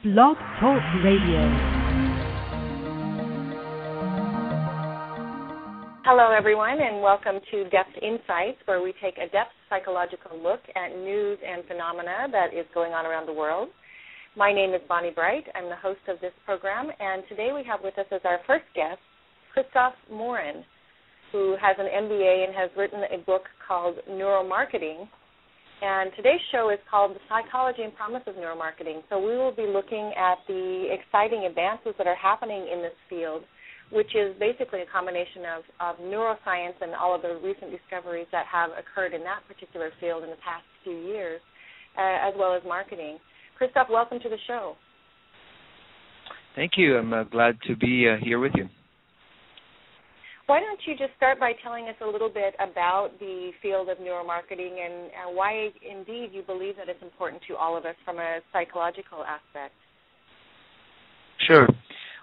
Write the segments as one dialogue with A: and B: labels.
A: Blog Talk Radio.
B: Hello, everyone, and welcome to Depth Insights, where we take a depth psychological look at news and phenomena that is going on around the world. My name is Bonnie Bright. I'm the host of this program, and today we have with us as our first guest, Christophe Morin, who has an M.B.A. and has written a book called Neuromarketing. And today's show is called The Psychology and Promise of Neuromarketing. So we will be looking at the exciting advances that are happening in this field, which is basically a combination of neuroscience and all of the recent discoveries that have occurred in that particular field in the past few years, as well as marketing. Christophe, welcome to the show.
C: Thank you. I'm glad to be here with you.
B: Why don't you just start by telling us a little bit about the field of neuromarketing and why, indeed, you believe that it's important to all of us from a psychological aspect?
C: Sure.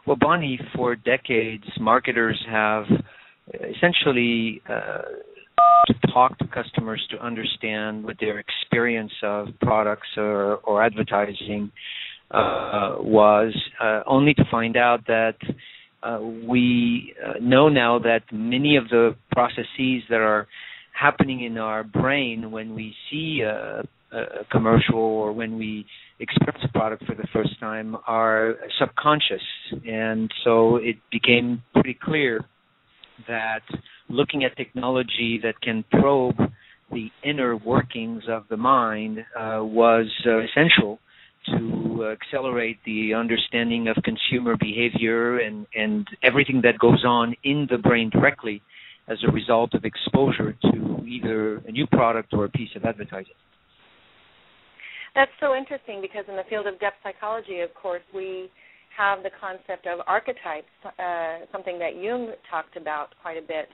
C: Well, Bonnie, for decades, marketers have essentially talked to customers to understand what their experience of products or advertising was, only to find out that we know now that many of the processes that are happening in our brain when we see a commercial or when we experience a product for the first time are subconscious. And so it became pretty clear that looking at technology that can probe the inner workings of the mind was essential to accelerate the understanding of consumer behavior and everything that goes on in the brain directly as a result of exposure to either a new product or a piece of advertising.
B: That's so interesting because in the field of depth psychology, of course, we have the concept of archetypes, something that Jung talked about quite a bit.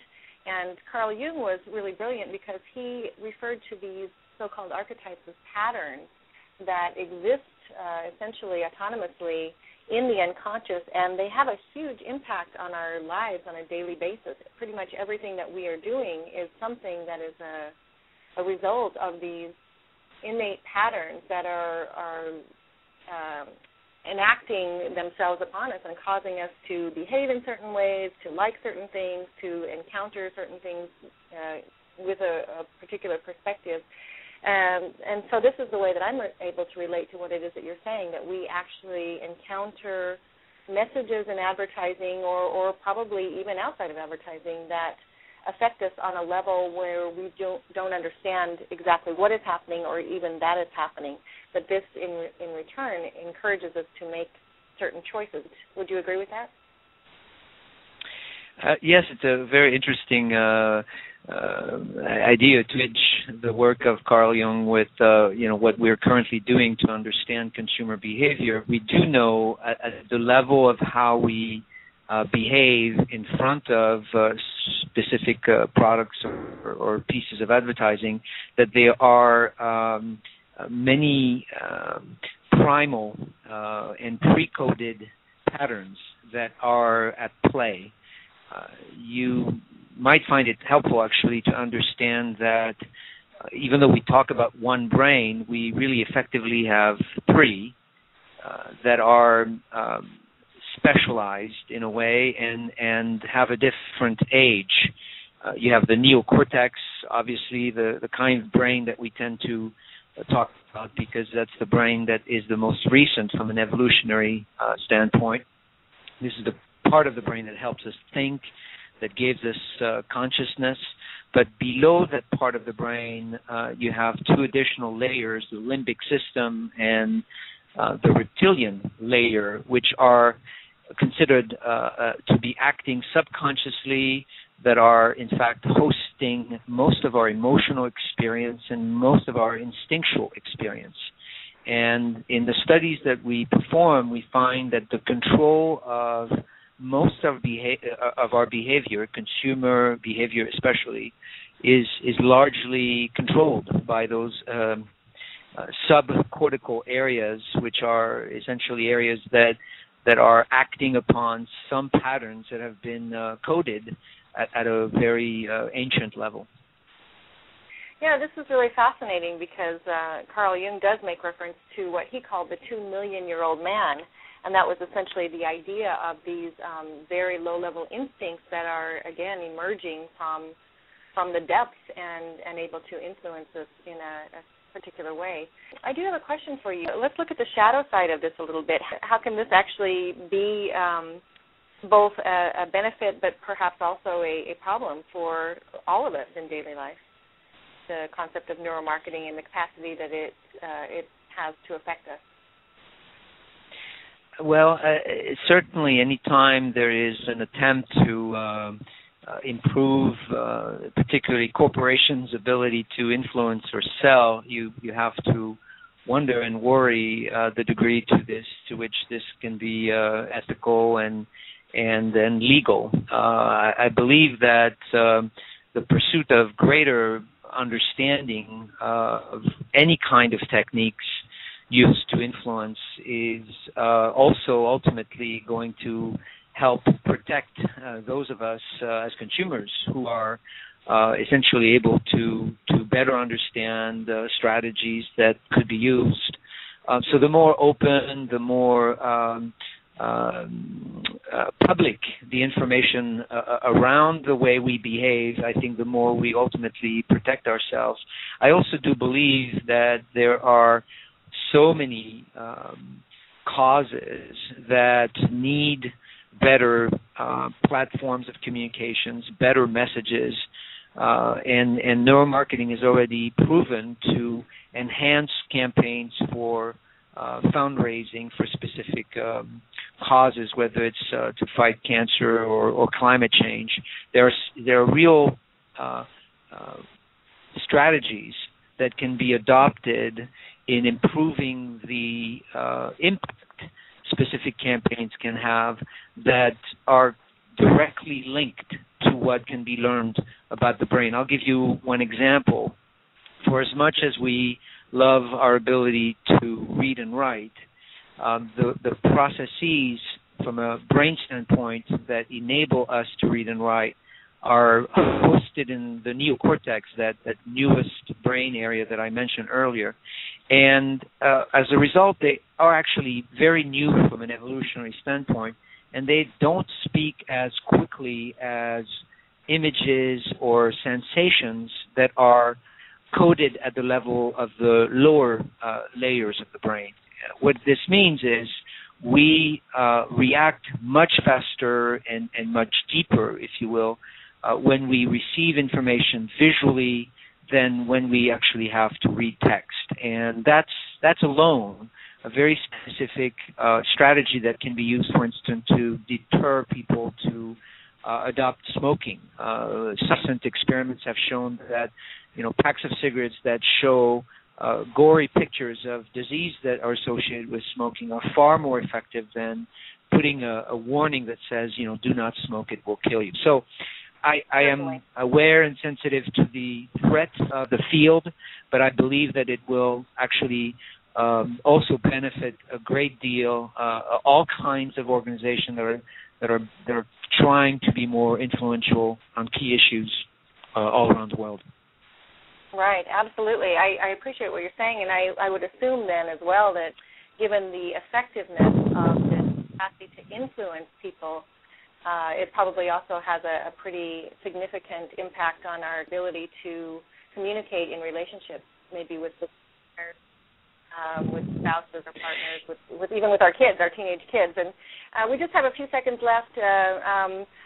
B: And Carl Jung was really brilliant because he referred to these so-called archetypes as patterns that exist essentially autonomously in the unconscious, and they have a huge impact on our lives on a daily basis. Pretty much everything that we are doing is something that is a result of these innate patterns that are enacting themselves upon us and causing us to behave in certain ways, to like certain things, to encounter certain things with a particular perspective. And so this is the way that I'm able to relate to what it is that you're saying, that we actually encounter messages in advertising or probably even outside of advertising that affect us on a level where we don't understand exactly what is happening or even that it's happening. But this, in return, encourages us to make certain choices. Would you agree with that?
C: Yes, it's a very interesting idea to edge the work of Carl Jung with what we're currently doing to understand consumer behavior. We do know at the level of how we behave in front of specific products or pieces of advertising, that there are many primal and pre-coded patterns that are at play. You might find it helpful, actually, to understand that even though we talk about one brain, we really effectively have three that are specialized in a way and have a different age. You have the neocortex, obviously, the kind of brain that we tend to talk about because that's the brain that is the most recent from an evolutionary standpoint. This is the part of the brain that helps us think, that gives us consciousness. But below that part of the brain, you have two additional layers, the limbic system and the reptilian layer, which are considered to be acting subconsciously, that are, in fact, hosting most of our emotional experience and most of our instinctual experience. And in the studies that we perform, we find that the control of most of our behavior, consumer behavior especially, is largely controlled by those subcortical areas, which are essentially areas that are acting upon some patterns that have been coded at a very ancient level.
B: Yeah, this is really fascinating because Carl Jung does make reference to what he called the 2-million-year-old man, and that was essentially the idea of these very low-level instincts that are, again, emerging from the depths and able to influence us in a particular way. I do have a question for you. Let's look at the shadow side of this a little bit. How can this actually be both a benefit but perhaps also a problem for all of us in daily life? The concept of neuromarketing and the capacity that it has to affect us.
C: Well, certainly any time there is an attempt to improve particularly corporations' ability to influence or sell, you have to wonder and worry the degree to which this can be ethical and then legal. I believe that the pursuit of greater understanding of any kind of techniques used to influence is also ultimately going to help protect those of us as consumers who are essentially able to better understand strategies that could be used. So the more open, the more public the information around the way we behave, I think the more we ultimately protect ourselves. I also do believe that there are so many causes that need better platforms of communications, better messages, and neuromarketing is already proven to enhance campaigns for fundraising for specific causes, whether it's to fight cancer or climate change. There are real strategies that can be adopted in improving the impact specific campaigns can have that are directly linked to what can be learned about the brain. I'll give you one example. For as much as we love our ability to read and write, the processes from a brain standpoint that enable us to read and write are hosted in the neocortex, that newest brain area that I mentioned earlier. And as a result, they are actually very new from an evolutionary standpoint, and they don't speak as quickly as images or sensations that are coded at the level of the lower layers of the brain. What this means is we react much faster and much deeper, if you will, when we receive information visually than when we actually have to read text. And that's alone a very specific strategy that can be used, for instance, to deter people to adopt smoking. Subsequent experiments have shown that, packs of cigarettes that show gory pictures of disease that are associated with smoking are far more effective than putting a warning that says, do not smoke, it will kill you. So I am aware and sensitive to the threat of the field, but I believe that it will actually also benefit a great deal, all kinds of organizations that are trying to be more influential on key issues all around the world.
B: Right, absolutely. I appreciate what you're saying, and I would assume then as well that given the effectiveness of this capacity to influence people, it probably also has a pretty significant impact on our ability to communicate in relationships, maybe with spouses or partners, with even with our kids, our teenage kids. And we just have a few seconds left.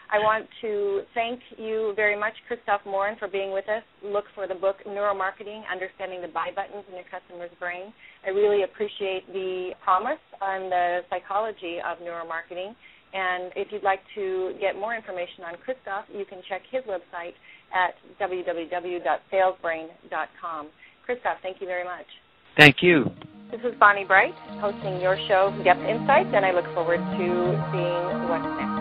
B: I want to thank you very much, Christophe Morin, for being with us. Look for the book Neuromarketing, Understanding the Buy Buttons in Your Customer's Brain. I really appreciate the promise on the psychology of neuromarketing. And if you'd like to get more information on Christophe, you can check his website at www.salesbrain.com. Christophe, thank you very much.
C: Thank you.
B: This is Bonnie Bright, hosting your show, Depth Insights, and I look forward to seeing what's next.